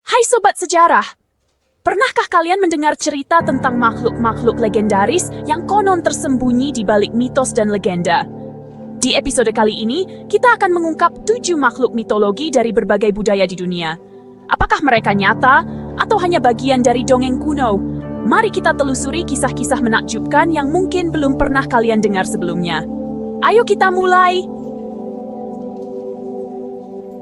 Hai Sobat Sejarah! Pernahkah kalian mendengar cerita tentang makhluk-makhluk legendaris yang konon tersembunyi di balik mitos dan legenda? Di episode kali ini, kita akan mengungkap 7 makhluk mitologi dari berbagai budaya di dunia. Apakah mereka nyata atau hanya bagian dari dongeng kuno? Mari kita telusuri kisah-kisah menakjubkan yang mungkin belum pernah kalian dengar sebelumnya. Ayo kita mulai!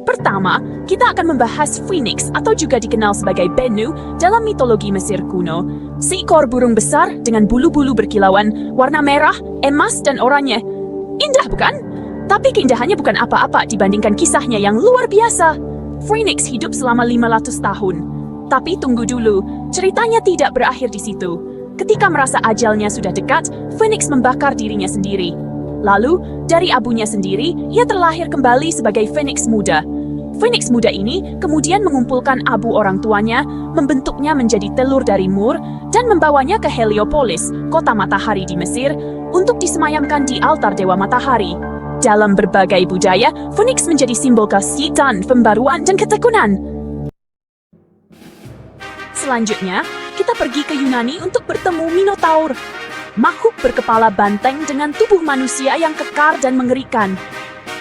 Pertama, kita akan membahas Phoenix atau juga dikenal sebagai Bennu dalam mitologi Mesir kuno. Seekor burung besar dengan bulu-bulu berkilauan, warna merah, emas, dan oranye. Indah bukan? Tapi keindahannya bukan apa-apa dibandingkan kisahnya yang luar biasa. Phoenix hidup selama 500 tahun. Tapi tunggu dulu, ceritanya tidak berakhir di situ. Ketika merasa ajalnya sudah dekat, Phoenix membakar dirinya sendiri. Lalu, dari abunya sendiri, ia terlahir kembali sebagai Phoenix muda. Phoenix muda ini kemudian mengumpulkan abu orang tuanya, membentuknya menjadi telur dari Mur, dan membawanya ke Heliopolis, kota matahari di Mesir, untuk disemayamkan di altar Dewa Matahari. Dalam berbagai budaya, Phoenix menjadi simbol kesucian, pembaruan, dan ketekunan. Selanjutnya, kita pergi ke Yunani untuk bertemu Minotaur. Makhluk berkepala banteng dengan tubuh manusia yang kekar dan mengerikan.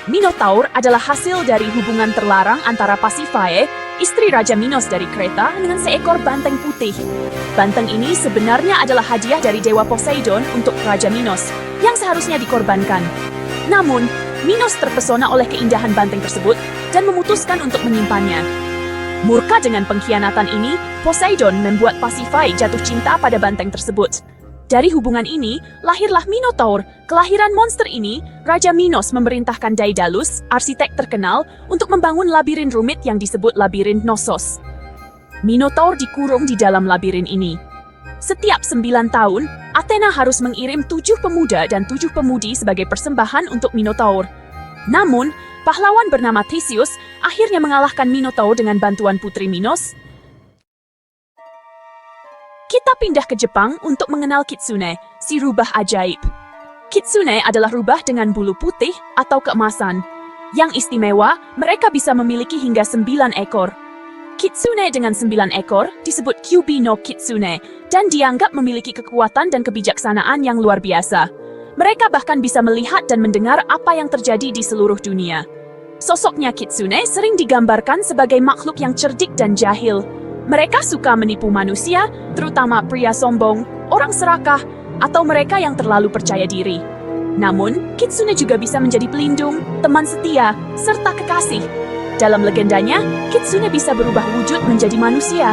Minotaur adalah hasil dari hubungan terlarang antara Pasiphae, istri Raja Minos dari Kreta, dengan seekor banteng putih. Banteng ini sebenarnya adalah hadiah dari Dewa Poseidon untuk Raja Minos, yang seharusnya dikorbankan. Namun, Minos terpesona oleh keindahan banteng tersebut dan memutuskan untuk menyimpannya. Murka dengan pengkhianatan ini, Poseidon membuat Pasiphae jatuh cinta pada banteng tersebut. Dari hubungan ini, lahirlah Minotaur. Kelahiran monster ini, Raja Minos memerintahkan Daedalus, arsitek terkenal, untuk membangun labirin rumit yang disebut labirin Knossos. Minotaur dikurung di dalam labirin ini. Setiap 9 tahun, Athena harus mengirim 7 pemuda dan 7 pemudi sebagai persembahan untuk Minotaur. Namun, pahlawan bernama Theseus akhirnya mengalahkan Minotaur dengan bantuan putri Minos. Kita pindah ke Jepang untuk mengenal Kitsune, si rubah ajaib. Kitsune adalah rubah dengan bulu putih atau keemasan. Yang istimewa, mereka bisa memiliki hingga 9 ekor. Kitsune dengan 9 ekor disebut Kyubi no Kitsune dan dianggap memiliki kekuatan dan kebijaksanaan yang luar biasa. Mereka bahkan bisa melihat dan mendengar apa yang terjadi di seluruh dunia. Sosoknya Kitsune sering digambarkan sebagai makhluk yang cerdik dan jahil. Mereka suka menipu manusia, terutama pria sombong, orang serakah, atau mereka yang terlalu percaya diri. Namun, Kitsune juga bisa menjadi pelindung, teman setia, serta kekasih. Dalam legendanya, Kitsune bisa berubah wujud menjadi manusia.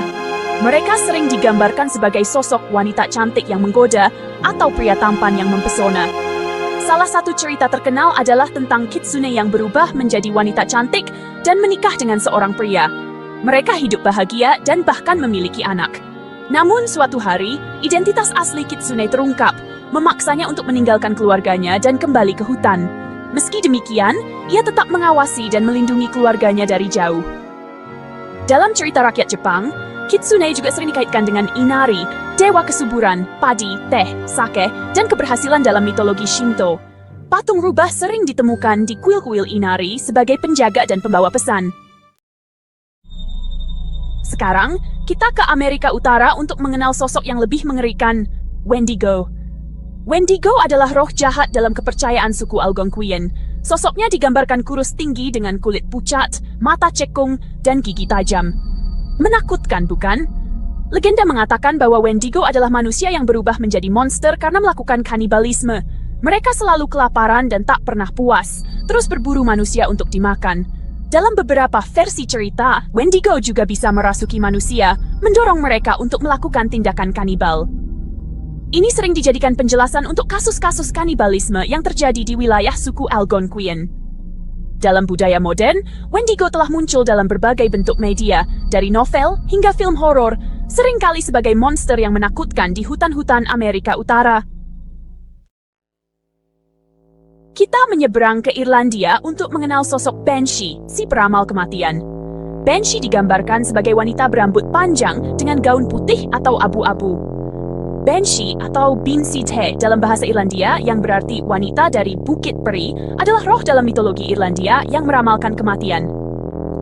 Mereka sering digambarkan sebagai sosok wanita cantik yang menggoda atau pria tampan yang mempesona. Salah satu cerita terkenal adalah tentang Kitsune yang berubah menjadi wanita cantik dan menikah dengan seorang pria. Mereka hidup bahagia dan bahkan memiliki anak. Namun suatu hari, identitas asli Kitsune terungkap, memaksanya untuk meninggalkan keluarganya dan kembali ke hutan. Meski demikian, ia tetap mengawasi dan melindungi keluarganya dari jauh. Dalam cerita rakyat Jepang, Kitsune juga sering dikaitkan dengan Inari, dewa kesuburan, padi, teh, sake, dan keberhasilan dalam mitologi Shinto. Patung rubah sering ditemukan di kuil-kuil Inari sebagai penjaga dan pembawa pesan. Sekarang, kita ke Amerika Utara untuk mengenal sosok yang lebih mengerikan, Wendigo. Wendigo adalah roh jahat dalam kepercayaan suku Algonquian. Sosoknya digambarkan kurus tinggi dengan kulit pucat, mata cekung, dan gigi tajam. Menakutkan, bukan? Legenda mengatakan bahwa Wendigo adalah manusia yang berubah menjadi monster karena melakukan kanibalisme. Mereka selalu kelaparan dan tak pernah puas, terus berburu manusia untuk dimakan. Dalam beberapa versi cerita, Wendigo juga bisa merasuki manusia, mendorong mereka untuk melakukan tindakan kanibal. Ini sering dijadikan penjelasan untuk kasus-kasus kanibalisme yang terjadi di wilayah suku Algonquian. Dalam budaya modern, Wendigo telah muncul dalam berbagai bentuk media, dari novel hingga film horor, seringkali sebagai monster yang menakutkan di hutan-hutan Amerika Utara. Kita menyeberang ke Irlandia untuk mengenal sosok Banshee, si peramal kematian. Banshee digambarkan sebagai wanita berambut panjang dengan gaun putih atau abu-abu. Banshee atau Binsithe dalam bahasa Irlandia yang berarti wanita dari Bukit Peri adalah roh dalam mitologi Irlandia yang meramalkan kematian.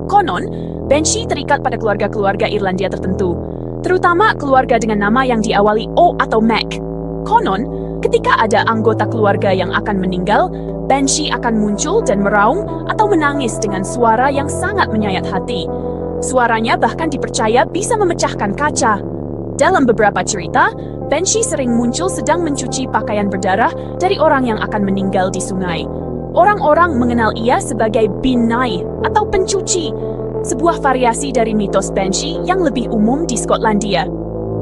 Konon, Banshee terikat pada keluarga-keluarga Irlandia tertentu, terutama keluarga dengan nama yang diawali O atau Mac. Konon, ketika ada anggota keluarga yang akan meninggal, Banshee akan muncul dan meraung atau menangis dengan suara yang sangat menyayat hati. Suaranya bahkan dipercaya bisa memecahkan kaca. Dalam beberapa cerita, Banshee sering muncul sedang mencuci pakaian berdarah dari orang yang akan meninggal di sungai. Orang-orang mengenal ia sebagai Binai atau pencuci, sebuah variasi dari mitos Banshee yang lebih umum di Skotlandia.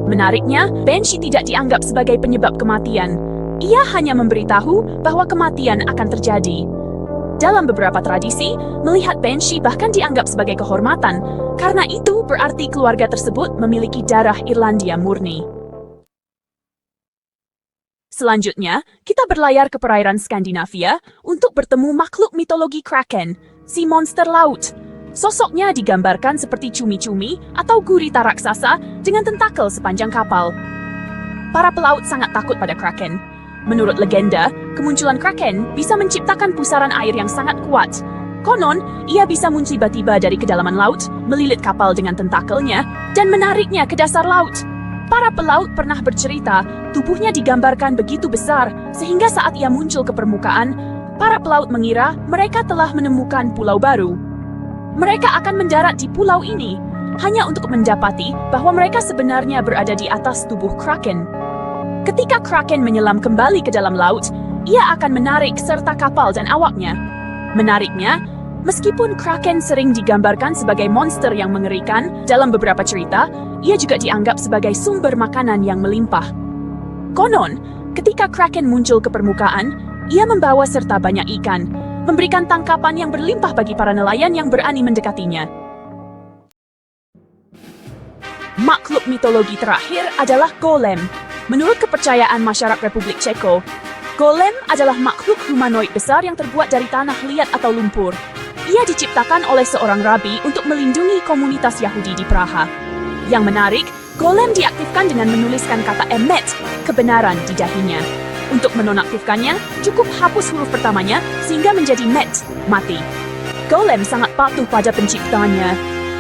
Menariknya, Banshee tidak dianggap sebagai penyebab kematian. Ia hanya memberitahu bahwa kematian akan terjadi. Dalam beberapa tradisi, melihat Banshee bahkan dianggap sebagai kehormatan, karena itu berarti keluarga tersebut memiliki darah Irlandia murni. Selanjutnya, kita berlayar ke perairan Skandinavia untuk bertemu makhluk mitologi Kraken, si monster laut. Sosoknya digambarkan seperti cumi-cumi atau gurita raksasa dengan tentakel sepanjang kapal. Para pelaut sangat takut pada Kraken. Menurut legenda, kemunculan Kraken bisa menciptakan pusaran air yang sangat kuat. Konon, ia bisa muncul tiba-tiba dari kedalaman laut, melilit kapal dengan tentakelnya, dan menariknya ke dasar laut. Para pelaut pernah bercerita, tubuhnya digambarkan begitu besar, sehingga saat ia muncul ke permukaan, para pelaut mengira mereka telah menemukan pulau baru. Mereka akan mendarat di pulau ini, hanya untuk mendapati bahwa mereka sebenarnya berada di atas tubuh Kraken. Ketika Kraken menyelam kembali ke dalam laut, ia akan menarik serta kapal dan awaknya. Menariknya, meskipun Kraken sering digambarkan sebagai monster yang mengerikan dalam beberapa cerita, ia juga dianggap sebagai sumber makanan yang melimpah. Konon, ketika Kraken muncul ke permukaan, ia membawa serta banyak ikan, memberikan tangkapan yang berlimpah bagi para nelayan yang berani mendekatinya. Makhluk mitologi terakhir adalah Golem. Menurut kepercayaan masyarakat Republik Ceko, Golem adalah makhluk humanoid besar yang terbuat dari tanah liat atau lumpur. Ia diciptakan oleh seorang rabi untuk melindungi komunitas Yahudi di Praha. Yang menarik, Golem diaktifkan dengan menuliskan kata emet, kebenaran di dahinya. Untuk menonaktifkannya, cukup hapus huruf pertamanya sehingga menjadi met, mati. Golem sangat patuh pada penciptanya.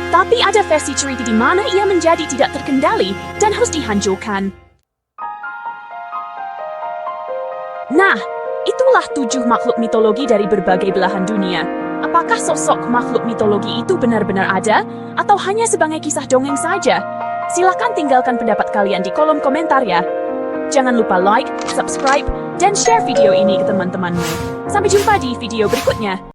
Tapi ada versi cerita di mana ia menjadi tidak terkendali dan harus dihancurkan. Nah, itulah 7 makhluk mitologi dari berbagai belahan dunia. Apakah sosok makhluk mitologi itu benar-benar ada, atau hanya sebagai kisah dongeng saja? Silakan tinggalkan pendapat kalian di kolom komentar ya. Jangan lupa like, subscribe, dan share video ini ke teman-temanmu. Sampai jumpa di video berikutnya.